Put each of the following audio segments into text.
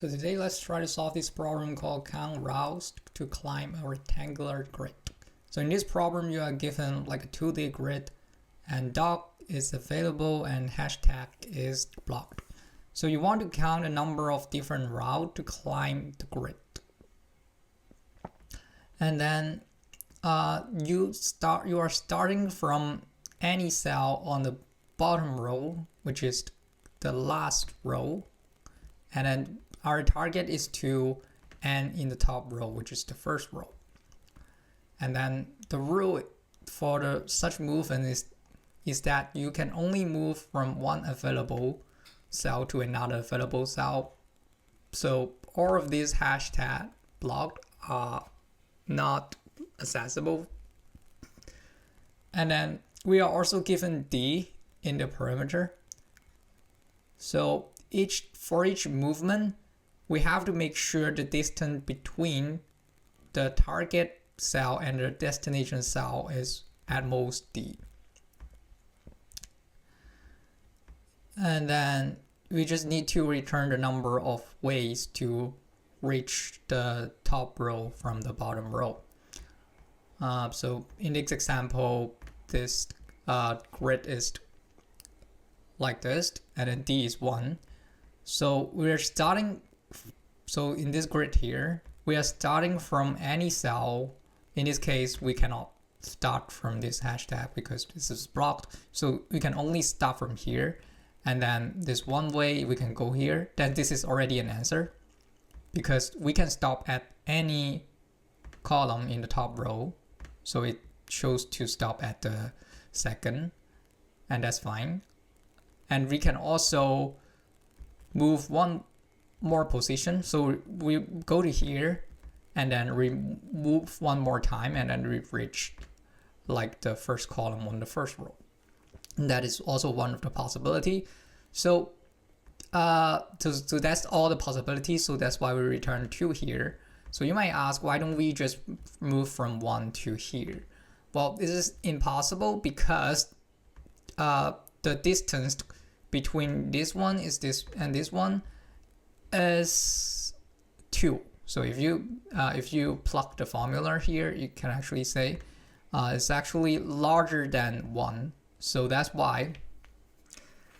So today let's try to solve this problem called count routes to climb a rectangular grid. So in this problem you are given like a 2D grid and doc is available and hashtag is blocked. So you want to count a number of different routes to climb the grid. And then you are starting from any cell on the bottom row, which is the last row, and then our target is to end in the top row, which is the first row. And then the rule for such movement is that you can only move from one available cell to another available cell. So all of these hashtag blocked are not accessible. And then we are also given D in the perimeter. So for each movement, we have to make sure the distance between the target cell and the destination cell is at most D. And then we just need to return the number of ways to reach the top row from the bottom row. So in this example, this grid is like this, and then D is 1. So we're starting. So in this grid here, we are starting from any cell. In this case, we cannot start from this hashtag because this is blocked. So we can only start from here. And then this one way we can go here. Then this is already an answer because we can stop at any column in the top row. So it shows to stop at the second, and that's fine. And we can also move one more position. So we go to here and then remove one more time, and then we reach like the first column on the first row. And that is also one of the possibility. So that's all the possibilities. So that's why we return 2 here. So you might ask, why don't we just move from 1 to here? Well, this is impossible because the distance between this one is this and this one is 2. So if you plug the formula here, you can actually say it's actually larger than 1. So that's why,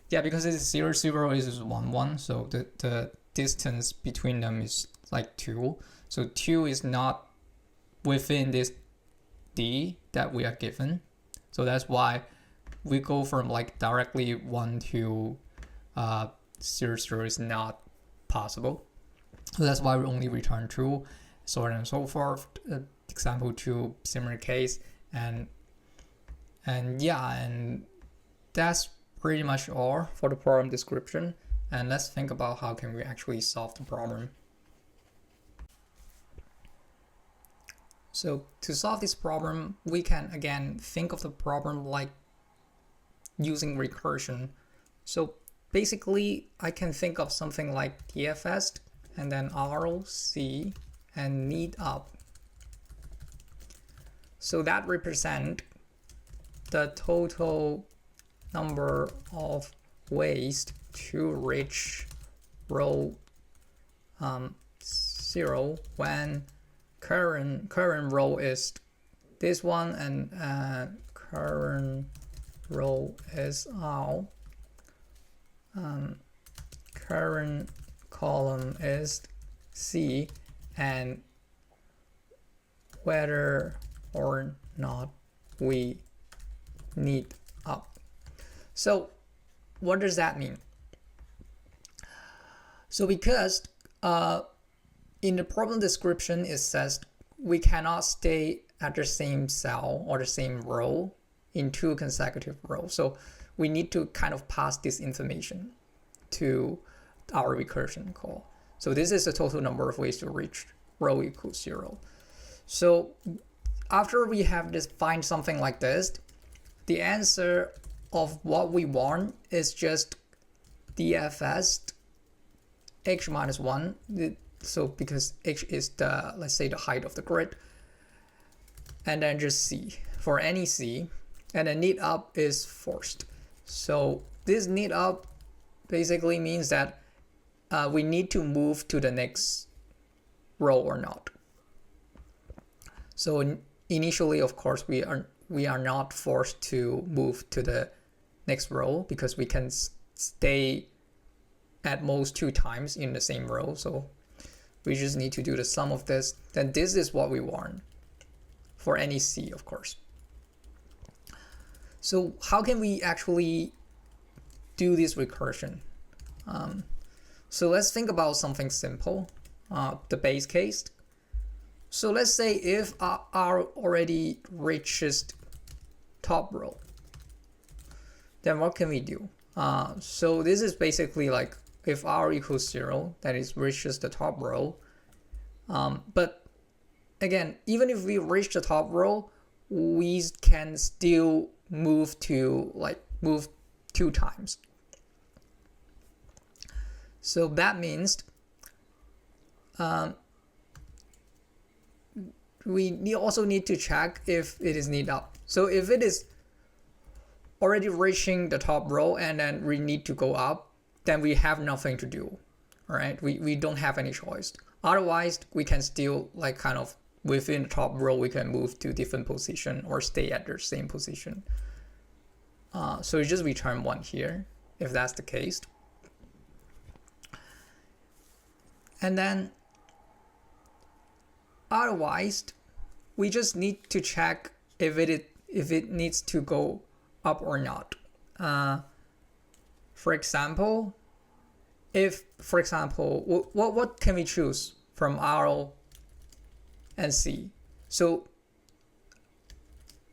because it's 0, 0 is 1, 1. So the distance between them is like 2. So 2 is not within this D that we are given. So that's why we go from like directly 1 to 0, 0 is not possible. So that's why we only return 2, so on and so forth. Example 2, similar case, and that's pretty much all for the problem description. And let's think about how can we actually solve the problem. So to solve this problem, we can again think of the problem like using recursion. So basically, I can think of something like DFS and then ROC and need up. So that represent the total number of ways to reach row 0 when current row is this one, and current row is R. Current column is C, and whether or not we need up. So what does that mean? So because in the problem description it says we cannot stay at the same cell or the same row in 2 consecutive rows. So we need to kind of pass this information to our recursion call. So this is the total number of ways to reach row equals 0. So after we have defined something like this, the answer of what we want is just DFS h minus 1. So because h is the, let's say, the height of the grid, and then just C for any C, and then need up is forced. So this need up basically means that we need to move to the next row or not. So initially, of course, we are not forced to move to the next row because we can stay at most 2 times in the same row. So we just need to do the sum of this. Then this is what we want for any C, of course. So how can we actually do this recursion? So let's think about something simple, the base case. So let's say if R already reaches top row, then what can we do? So this is basically like if R equals 0, that is reaches the top row. But again, even if we reach the top row, we can still move 2 times. So that means we also need to check if it is need up. So if it is already reaching the top row and then we need to go up, then we have nothing to do. All right, we don't have any choice. Otherwise, we can still like kind of within the top row, we can move to different position or stay at the same position. So you just return 1 here if that's the case. And then otherwise, we just need to check if it needs to go up or not. For example, what can we choose from R and C? So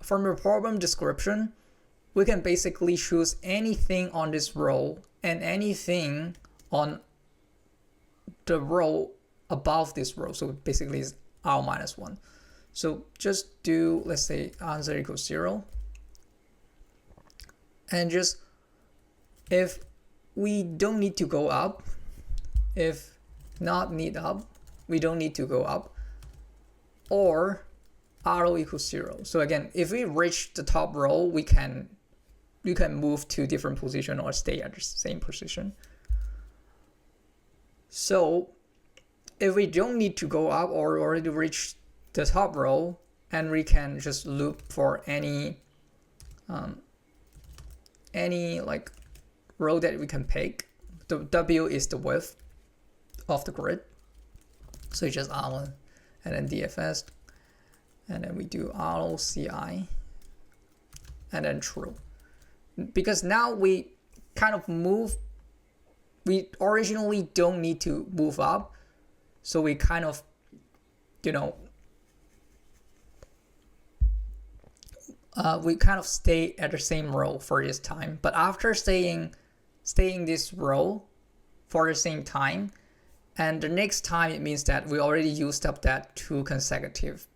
from the problem description, we can basically choose anything on this row and anything on the row above this row. So basically it's R minus 1. So just do, let's say answer equals 0. And just if we don't need to go up, if not need up, we don't need to go up, or R equals 0. So again, if we reach the top row, we can move to different position or stay at the same position. So if we don't need to go up or already reach the top row, and we can just loop for any like row that we can pick. The W is the width of the grid. So it's just R1 and then DFS, and then we do ROCI and then true. Because now we kind of move, we originally don't need to move up, so we kind of, we kind of stay at the same row for this time. But after staying this row for the same time, and the next time it means that we already used up that 2 consecutive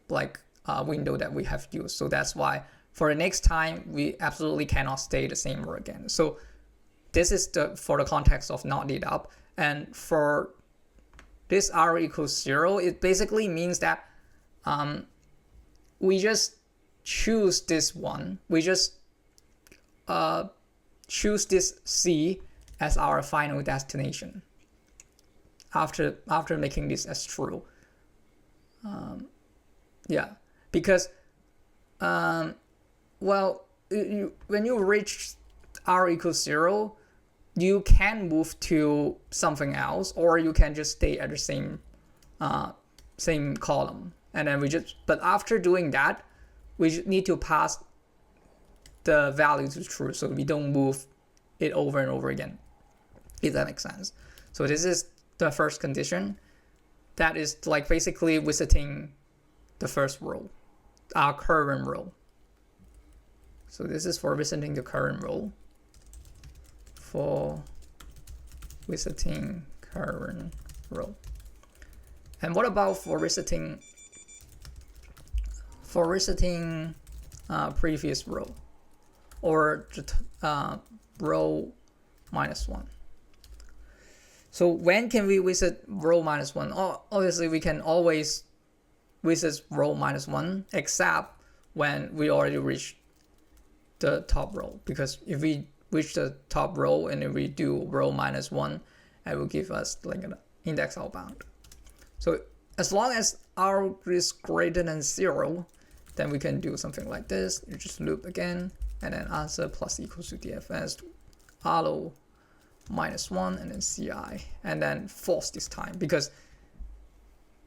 window that we have used. So that's why for the next time we absolutely cannot stay the same row again. So this is for the context of not need up. And for this R equals 0, it basically means that we just choose this one. We just choose this C as our final destination after making this as true. Yeah, because when you reach R equals 0, you can move to something else, or you can just stay at the same column. And then but after doing that, we need to pass the value to true, so we don't move it over and over again, if that makes sense. So this is the first condition. That is like basically visiting the first row, our current row. So this is for visiting the current row. For visiting current row. And what about for visiting previous row, or row minus 1? So when can we visit row minus 1? Obviously we can always visit row minus 1, except when we already reach the top row. Because if we reach the top row and if we do row minus 1 and it will give us like an index outbound. So as long as R is greater than 0, then we can do something like this. You just loop again, and then answer plus equals to DFS allo -1 and then CI, and then false this time, because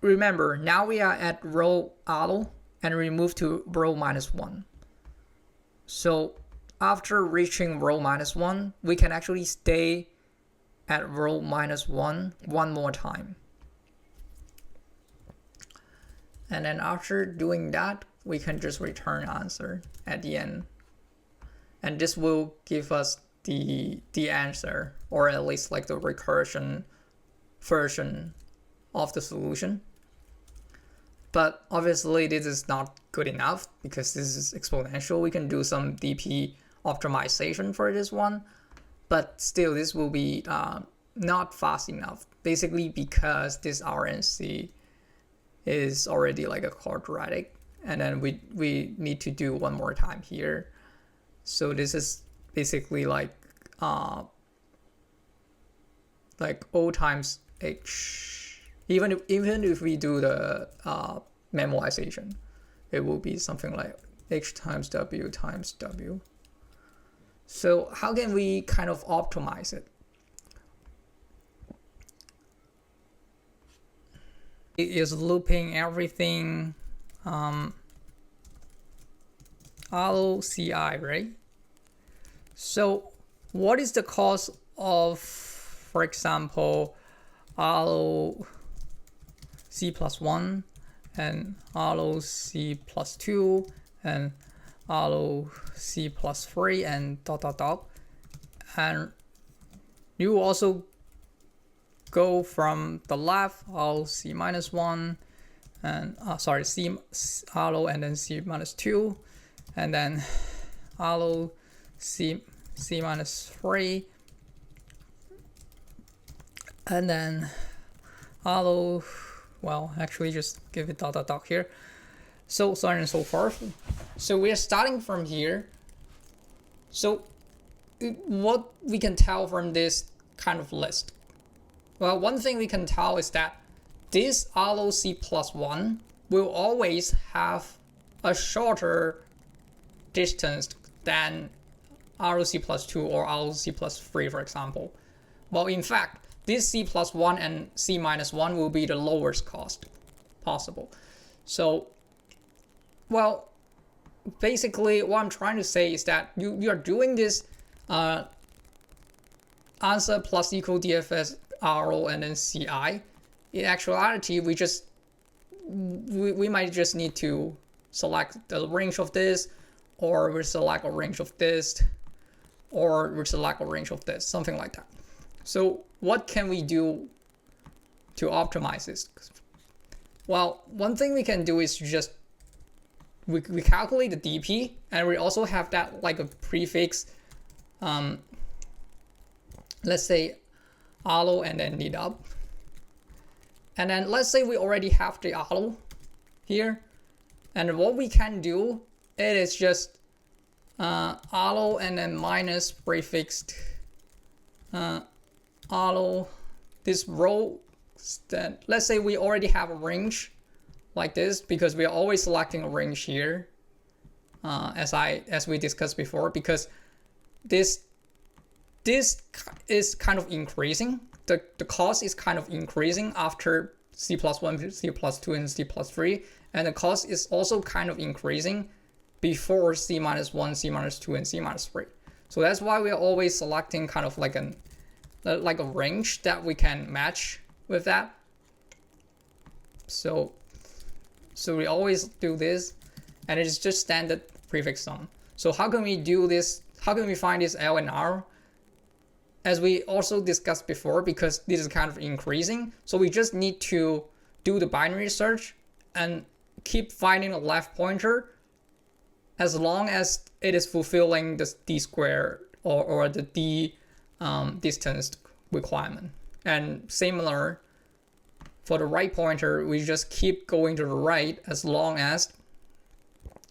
remember, now we are at row allo and we move to row -1. So after reaching row -1, we can actually stay at row -1 one more time. And then after doing that, we can just return answer at the end. And this will give us the answer, or at least like the recursion version of the solution. But obviously this is not good enough because this is exponential. We can do some DP optimization for this one, but still this will be not fast enough, basically because this RNC is already like a quadratic, and then we need to do one more time here. So this is basically like O times H. Even if we do the memoization, it will be something like H times W times W. So how can we kind of optimize it? It is looping everything allo CI, right? So what is the cost of, for example, allo C+1 and allo C+2 and allo C+3 and ... And you also go from the left, allo C-1 and C allo and then C-2, and then allo C-3, and then allo, well, actually just give it ... here. So on and so forth. So we are starting from here. So what we can tell from this kind of list? Well, one thing we can tell is that this allo C+1 will always have a shorter distance than allo C+2 or allo C+3, for example. Well, in fact, this C+1 and C-1 will be the lowest cost possible. So, well, basically what I'm trying to say is that you are doing this answer plus equal DFS RO and then CI. In actuality, we might just need to select the range of this, or we select a range of this, or we select a range of this, something like that. So what can we do to optimize this? Well, one thing we can do is just we calculate the DP, and we also have that like a prefix, let's say allo and then need up. And then let's say we already have the allo here, and what we can do, it is just allo and then minus prefixed allo this row. Then let's say we already have a range like this, because we are always selecting a range here, as we discussed before, because this is kind of increasing. The cost is kind of increasing after C+1, C+2, and C+3, and the cost is also kind of increasing before C-1, C-2, and C-3. So that's why we are always selecting kind of like a range that we can match with that. So we always do this, and it is just standard prefix sum. So how can we do this? How can we find this L and R? As we also discussed before, because this is kind of increasing, so we just need to do the binary search and keep finding a left pointer as long as it is fulfilling the d square or the d distance requirement. And similar for the right pointer, we just keep going to the right as long as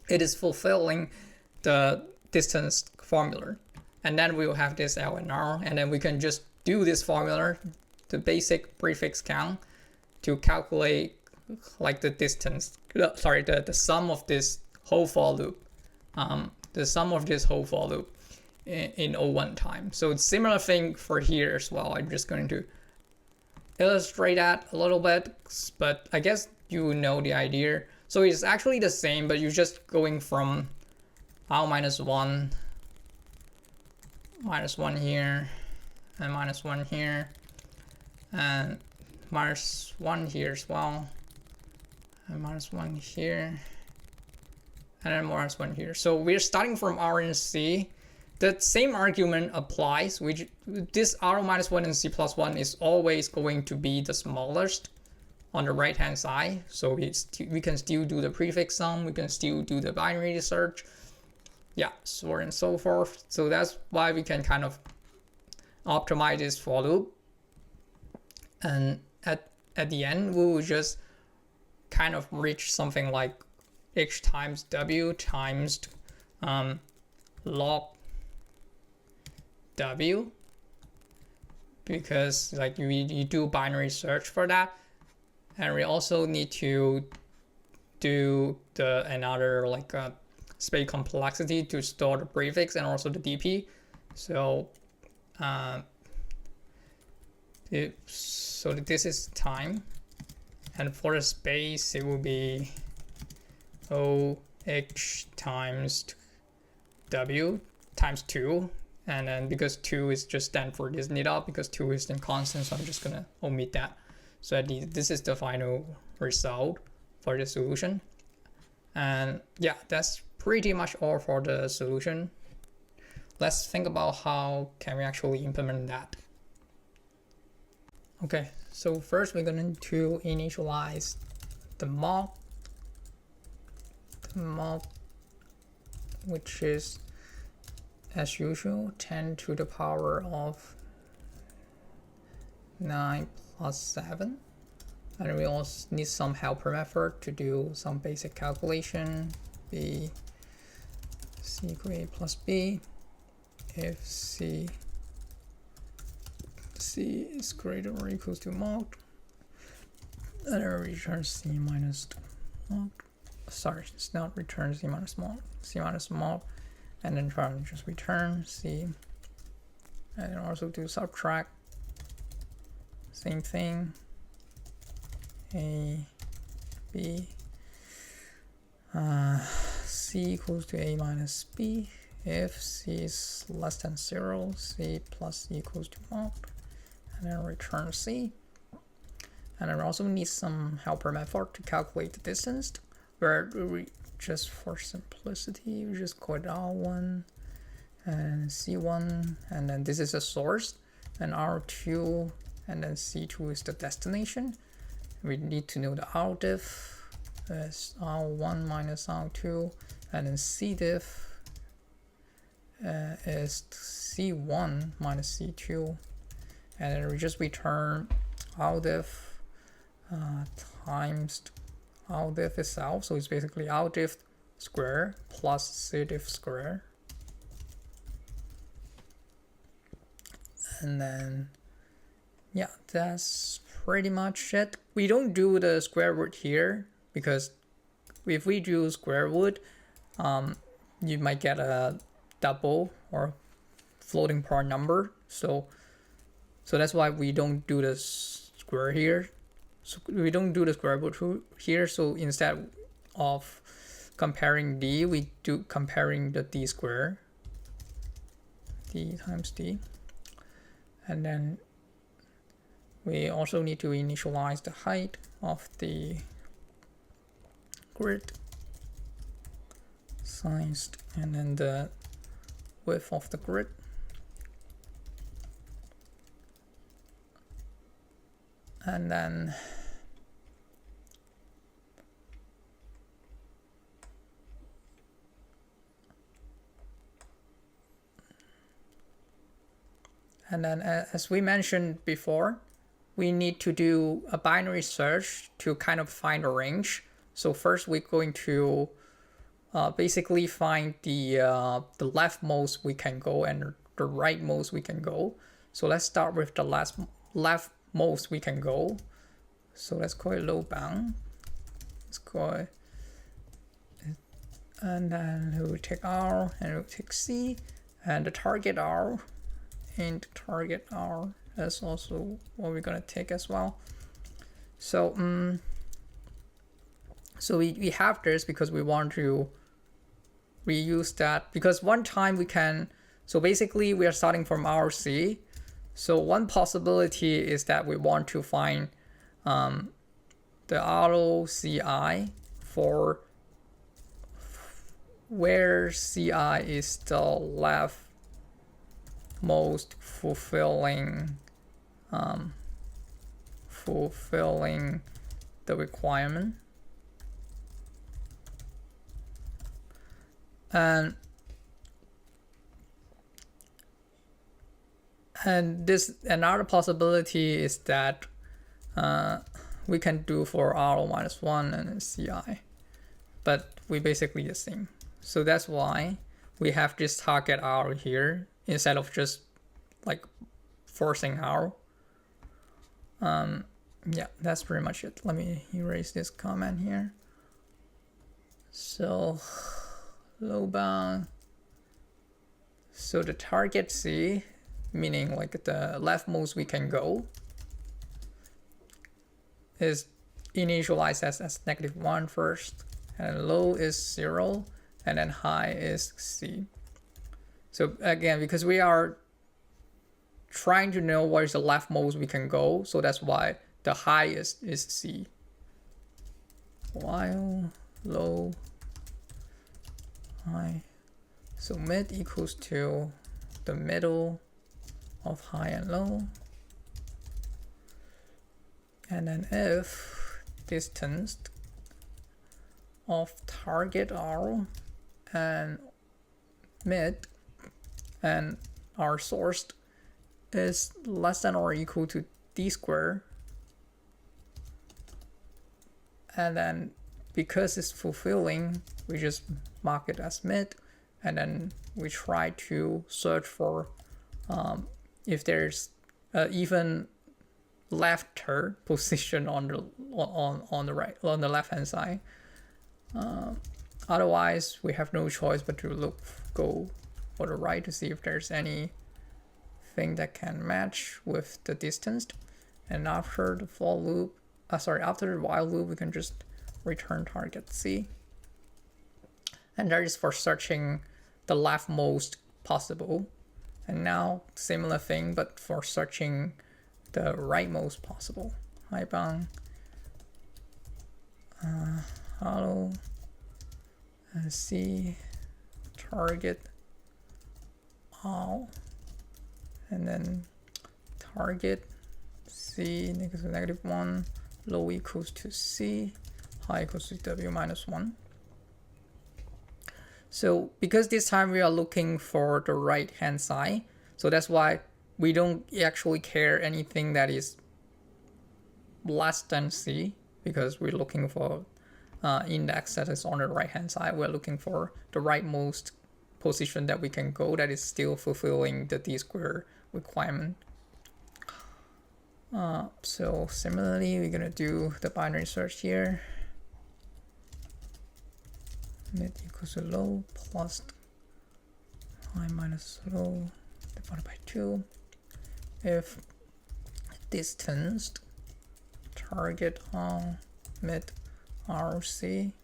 it is fulfilling the distance formula. And then we will have this L and R, and then we can just do this formula the basic prefix count to calculate like the distance, sorry, the sum of this whole for loop, the sum of this whole for loop in O1 time. So it's similar thing for here as well. I'm just going to illustrate that a little bit, but I guess you know the idea. So it's actually the same, but you're just going from R minus 1 here, and minus 1 here, and minus 1 here as well, and minus 1 here, and then minus 1 here. So we're starting from R and C. The same argument applies, which this R minus 1 and C plus 1 is always going to be the smallest on the right hand side. So we can still do the prefix sum, we can still do the binary search, yeah, so on and so forth. So that's why we can kind of optimize this for loop. And at the end, we will just kind of reach something like h times w times log w, because like you do binary search for that, and we also need to do another like space complexity to store the prefix and also the dp. So so this is time, and for the space it will be oh times w times 2, and then because 2 is just stand for this nida, because 2 is in constant, so I'm just gonna omit that. So this is the final result for the solution. And yeah, that's pretty much all for the solution. Let's think about how can we actually implement that. Okay, so first we're going to initialize the mock, which is as usual 10 to the power of 9 plus 7, and we also need some helper method to do some basic calculation. B c equal a plus b if c is greater or equals to mod, and then return c minus mod. Sorry, it's not return c minus mod, and then try to just return c, and then also do subtract, same thing, a b c equals to a minus b if c is less than 0, c plus equals to mod, and then return c. And then we also need some helper method to calculate the distance, where we just, for simplicity, we just call it R1 and C1, and then this is a source, and R2, and then C2 is the destination. We need to know the RDiff is R1 minus R2, and then CDiff is C1 minus C2, and then we just return RDiff times RDiff itself, so it's basically RDiff square plus CDiff square, and then yeah, that's pretty much it. We don't do the square root here, because if we do square root, you might get a double or floating point number, so that's why we don't do the square here. So we don't do the square root here, so instead of comparing d, we do comparing the d square, d times d, and then we also need to initialize the height of the grid size, and then the width of the grid. And then as we mentioned before, we need to do a binary search to kind of find a range. So first we're going to basically find the leftmost we can go and the rightmost we can go. So let's start with the leftmost most we can go. So let's call it low bound. Let's call it, and then we'll take R and we'll take C, and the target R and target R. That's also what we're gonna take as well. So so we have this because we want to reuse that, because one time we can, so basically we are starting from RC. So one possibility is that we want to find the ROCI for where CI is the left most fulfilling the requirement. And this another possibility is that we can do for RO-1 and CI, but we basically the same. So that's why we have this target R here instead of just like forcing R. Yeah, that's pretty much it. Let me erase this comment here. So low bound. So the target C, meaning like the leftmost we can go, is initialized as -1 first, and low is 0, and then high is C. So again, because we are trying to know where is the leftmost we can go, so that's why the highest is C. While low, high. So mid equals to the middle of high and low. And then if distance of target R and mid and R sourced is less than or equal to D squared, and then because it's fulfilling, we just mark it as mid, and then we try to search for if there's even lefter position on the right, on the left hand side. Otherwise we have no choice but to go for the right to see if there's anything that can match with the distance. And after the for loop, after the while loop, we can just return target C. And that is for searching the leftmost possible. And now similar thing, but for searching the rightmost possible. High bound, hollow, and C, target all, and then target C -1, low equals to C, high equals to W -1. So because this time we are looking for the right hand side, so that's why we don't actually care anything that is less than C, because we're looking for index that is on the right hand side. We're looking for the rightmost position that we can go that is still fulfilling the D squared requirement. So similarly, we're gonna do the binary search here. Mid equals to low plus high minus low divided by 2. If distance target on mid RC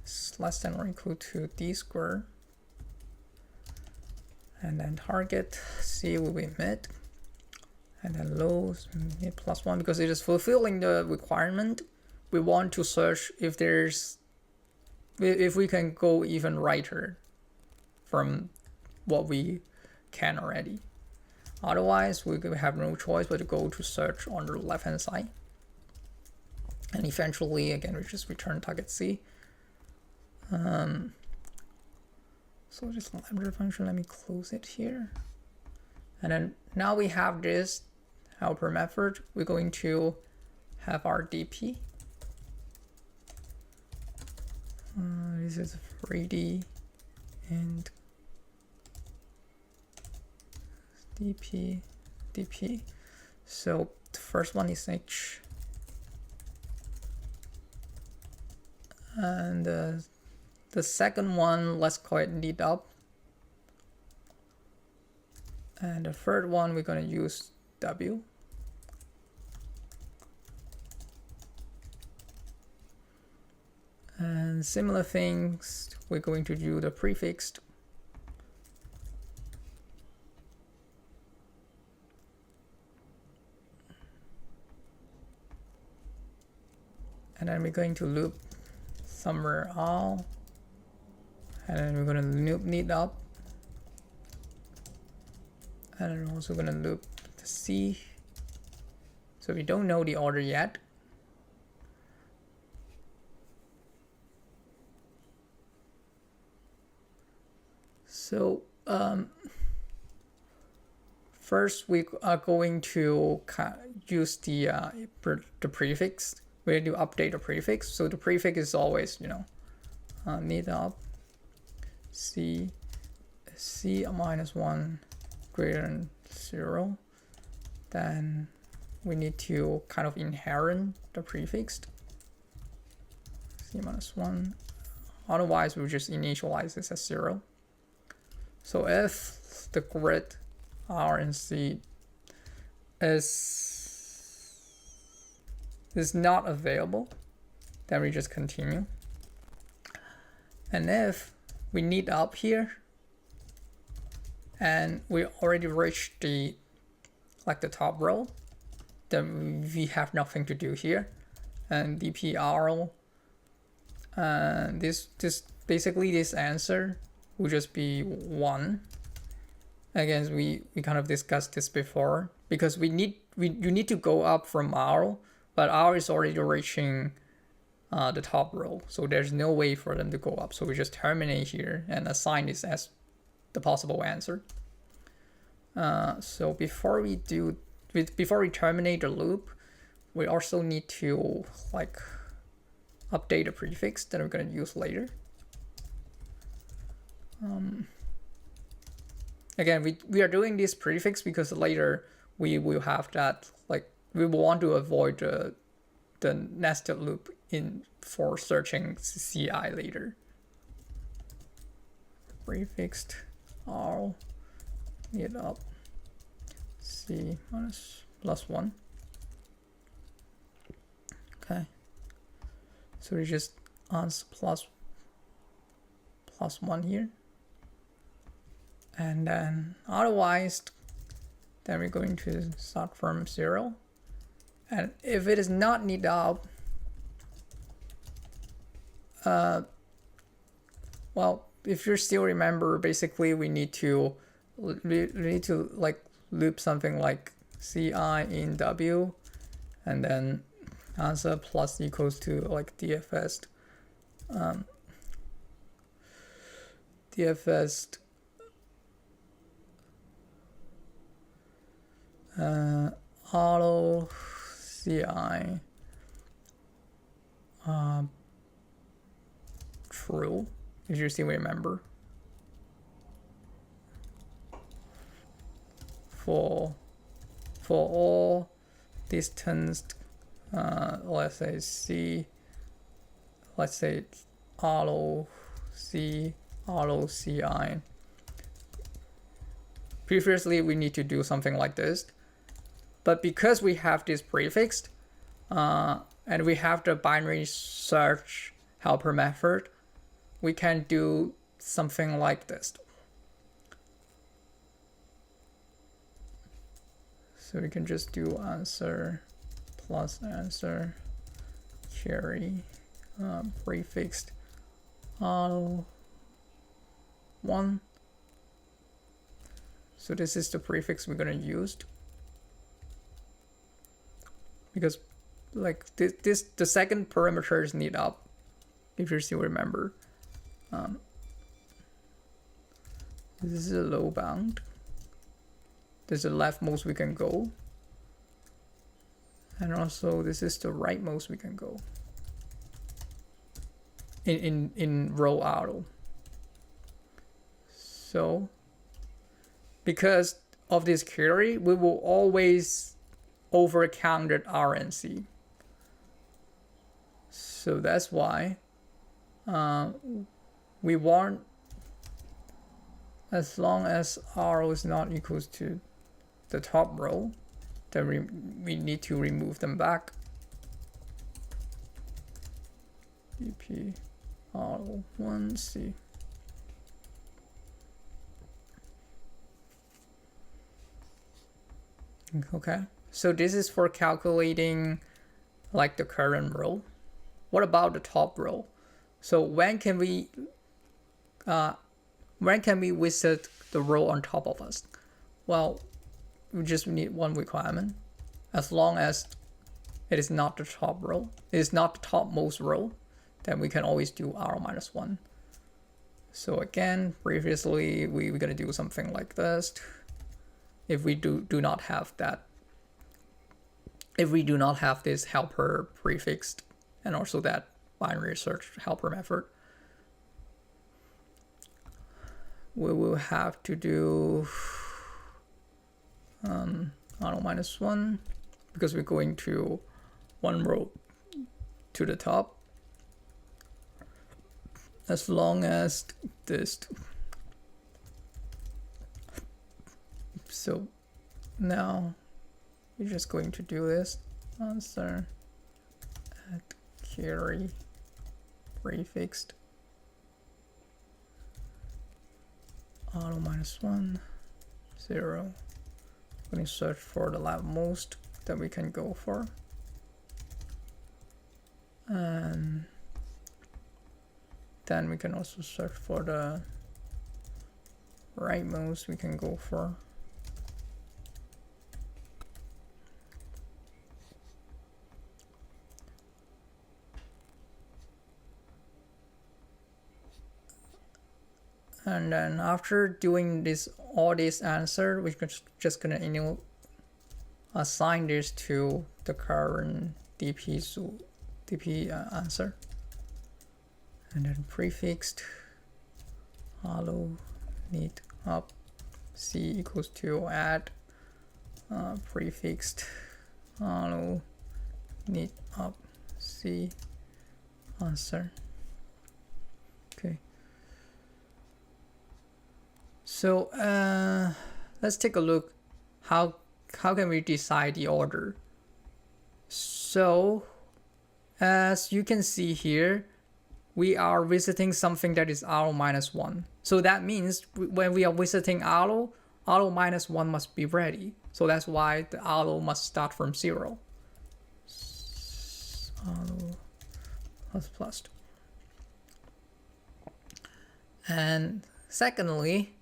is less than or equal to D squared, and then target C will be mid, and then low is mid +1 because it is fulfilling the requirement. We want to search if we can go even righter from what we can already. Otherwise, we have no choice but to go to search on the left hand side. And eventually, again, we just return target C. So this lambda function, let me close it here. And then now we have this helper method. We're going to have our DP. This is 3D and DP. So the first one is H. And the second one, let's call it need up. And the third one, we're going to use W. And similar things, we're going to do the prefixed. And then we're going to loop somewhere all. And then we're going to loop need up. And then also going to loop the C. So we don't know the order yet. So first we are going to use the prefix. We do update the prefix. So the prefix is always, you know, need up C -1 greater than 0. Then we need to kind of inherit the prefix C -1. Otherwise, we'll just initialize this as 0. So if the grid R and C is not available, then we just continue. And if we need up here, and we already reached the top row, then we have nothing to do here. And dpr, this basically this answer will just be 1. Again, we kind of discussed this before, because you need to go up from R, but R is already reaching the top row, so there's no way for them to go up. So we just terminate here and assign this as the possible answer. So before we terminate the loop, we also need to like update the prefix that we're going to use later. Again, we are doing this prefix because later we will have that, like, we will want to avoid the nested loop for searching CI later. Prefixed R need up C +1. Okay, so we just answer +1 here. And then otherwise, then we're going to start from 0. And if it is not need up, well, if you still remember, basically we need to like loop something like CI in W, and then answer plus equals to like DFS auto CI true, if you still remember, for all distance, let's say C, let's say auto CI. Previously, we need to do something like this, but because we have this prefix, and we have the binary search helper method, we can do something like this. So we can just do answer plus answer carry prefixed auto 1. So this is the prefix we're gonna use, because like this the second parameter is need up, if you still remember. This is a low bound. This is the leftmost we can go, and also this is the rightmost we can go in row auto. So because of this query, we will always overcounted RNC. So that's why we want, as long as R is not equals to the top row, then we need to remove them back. BP R1C. Okay, so this is for calculating like the current row. What about the top row? So when can we visit the row on top of us? Well, we just need one requirement. As long as it is not the top row, it is not the topmost row, then we can always do R-1. So again, previously we're gonna do something like this. If we do not have that, if we do not have this helper prefixed and also that binary search helper method, we will have to do R-1 because we're going to one row to the top. As long as this. So now we're just going to do this. Answer at carry prefixed R-1 0. We're going to search for the leftmost that we can go for, and then we can also search for the rightmost we can go for. And then after doing this, all this answer, we're just gonna assign this to the current DP answer, and then prefixed hello need up C equals to add prefixed hello need up C answer. Okay. So let's take a look how can we decide the order. So as you can see here, we are visiting something that is R-1. So that means when we are visiting R-1 must be ready. So that's why the R must start from 0. R++. And secondly,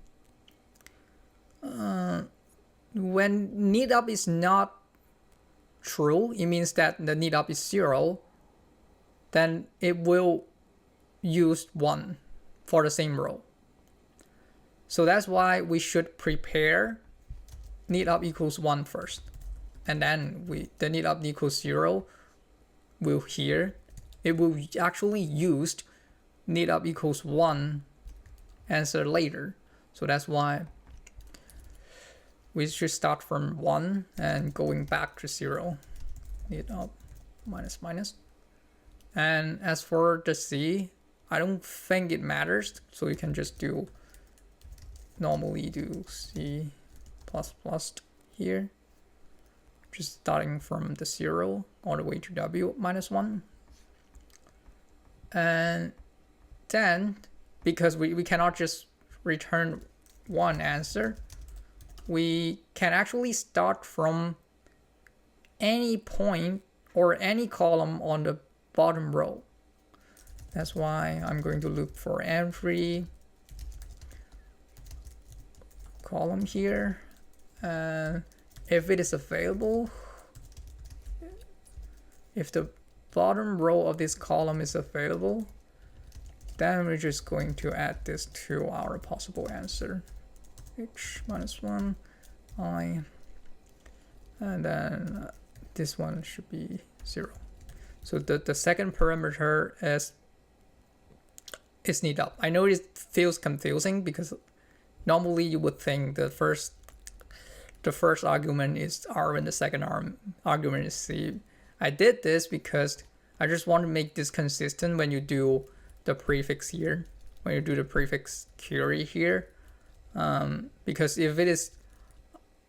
when need up is not true, it means that the need up is 0, then it will use 1 for the same row. So that's why we should prepare need up equals 1 first, and then the need up equals 0 will here, it will actually use need up equals 1 answer later. So that's why we should start from 1 and going back to 0. Need up minus minus. And as for the C, I don't think it matters, so you can just do normally do C++ here, just starting from the 0 all the way to W-1. And then because we cannot just return one answer, we can actually start from any point or any column on the bottom row. That's why I'm going to look for every column here. If it is available, if the bottom row of this column is available, then we're just going to add this to our possible answer. H-1, I, and then this one should be 0. So the second parameter is need up. I know it feels confusing because normally you would think the first the first argument is R and the second argument is C. I did this because I just want to make this consistent when you do the prefix here, when you do the prefix query here. Because if it is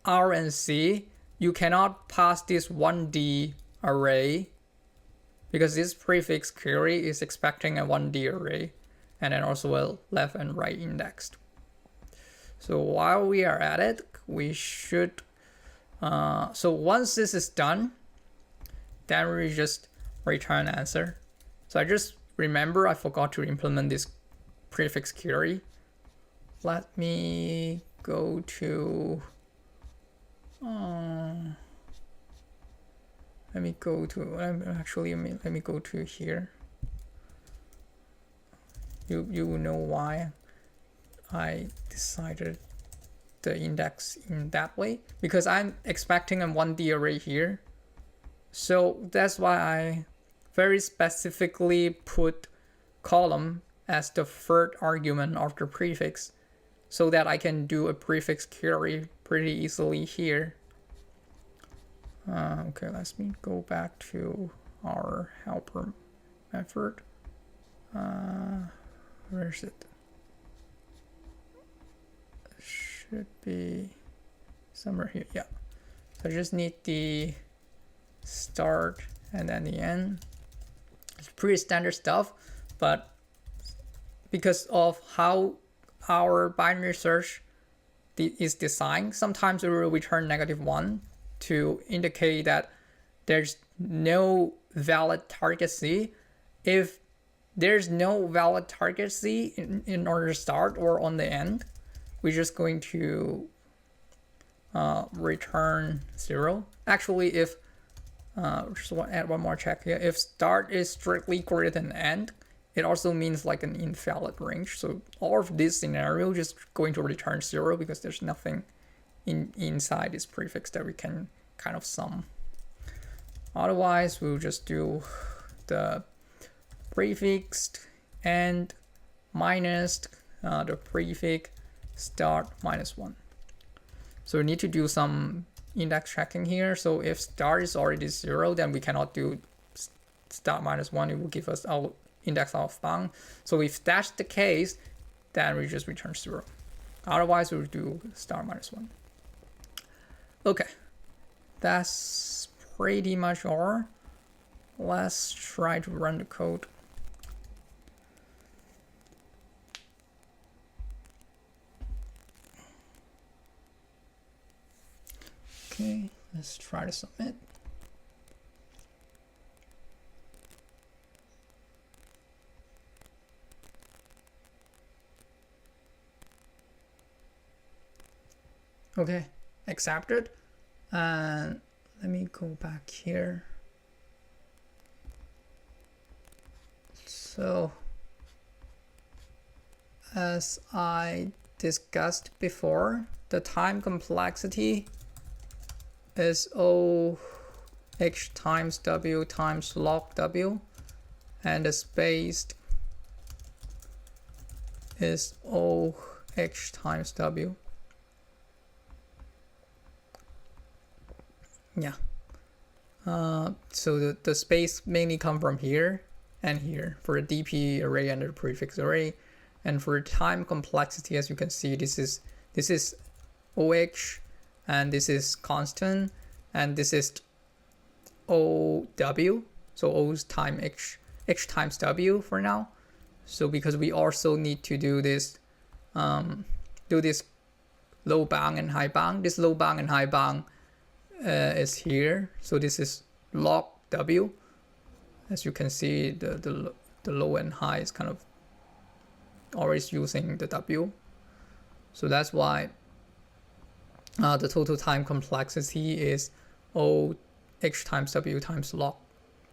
R and C, you cannot pass this 1D array because this prefix query is expecting a 1D array and then also a left and right indexed. So while we are at it, we should, so once this is done, then we just return answer. So I just remember I forgot to implement this prefix query. Let me go to, let me go to here. You know why I decided the index in that way, because I'm expecting a 1D array here. So that's why I very specifically put column as the third argument of the prefix, so that I can do a prefix query pretty easily here. Okay, let me go back to our helper method. Where is it? Should be somewhere here. Yeah. So I just need the start and then the end. It's pretty standard stuff, but because of how our binary search is designed, sometimes it will return -1 to indicate that there's no valid target C. If there's no valid target C in order to start or on the end, we're just going to return 0. Actually, if just want to add one more check here. If start is strictly greater than end, it also means like an invalid range. So all of this scenario just going to return 0 because there's nothing inside this prefix that we can kind of sum. Otherwise, we'll just do the prefix and minus the prefix start -1. So we need to do some index checking here. So if start is already 0, then we cannot do start -1. It will give us our index out of bound. So if that's the case, then we just return 0. Otherwise, we'll do start -1. Okay, that's pretty much all. Let's try to run the code. Okay, let's try to submit. Okay, accepted. And let me go back here. So, as I discussed before, the time complexity is O h times W times log W, and the space is O h times W. Yeah. So the space mainly come from here and here for the DP array and the prefix array. And for time complexity, as you can see, this is OH, and this is constant, and this is OW. So O's time H times W for now. So because we also need to do this low bound and high bound. This low bound and high bound is here. So this is log W. As you can see, the low and high is kind of always using the W. So that's why the total time complexity is O h times W times log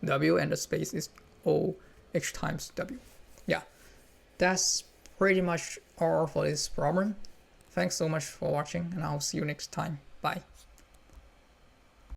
W, and the space is O h times W. Yeah, that's pretty much all for this problem. Thanks so much for watching, and I'll see you next time. Bye.